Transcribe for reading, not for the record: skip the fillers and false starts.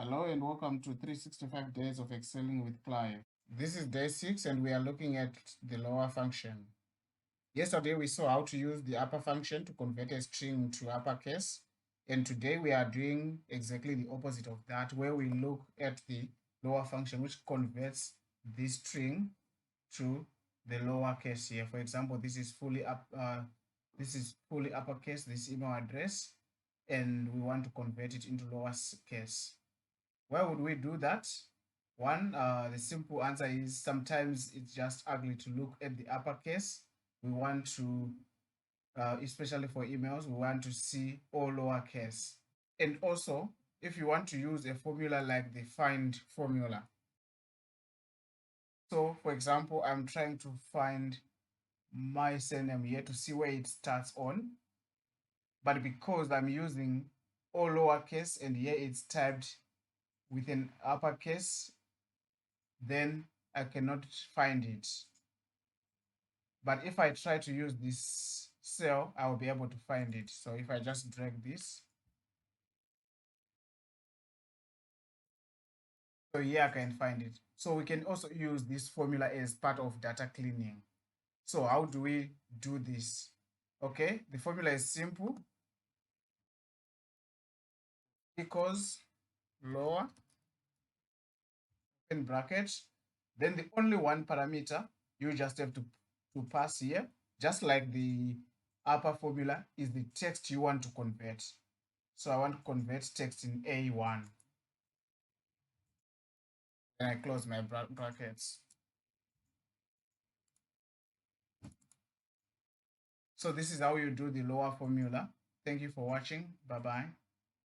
Hello and welcome to 365 Days of Excelling with Clive. This is day 6 and we are looking at the lower function. Yesterday we saw how to use the upper function to convert a string to uppercase, and today we are doing exactly the opposite of that, where we look at the lower function which converts this string to the lowercase here. For example, this is fully uppercase, this email address, and we want to convert it into lowercase. Why would we do that? One, the simple answer is sometimes it's just ugly to look at the uppercase. We want to, especially for emails, we want to see all lowercase. And also, if you want to use a formula like the find formula. So, for example, I'm trying to find my surname here to see where it starts on. But because I'm using all lowercase and here it's typed with an uppercase, then I cannot find it. But if I try to use this cell, I will be able to find it. So if I just drag this, so here I can find it. So we can also use this formula as part of data cleaning. So how do we do this? Okay, the formula is simple. Equals lower, in brackets, then the only one parameter you just have to pass here, just like the upper formula, is the text you want to convert. So I want to convert text in A1. Then I close my brackets. So this is how you do the lower formula. Thank you for watching. Bye-bye.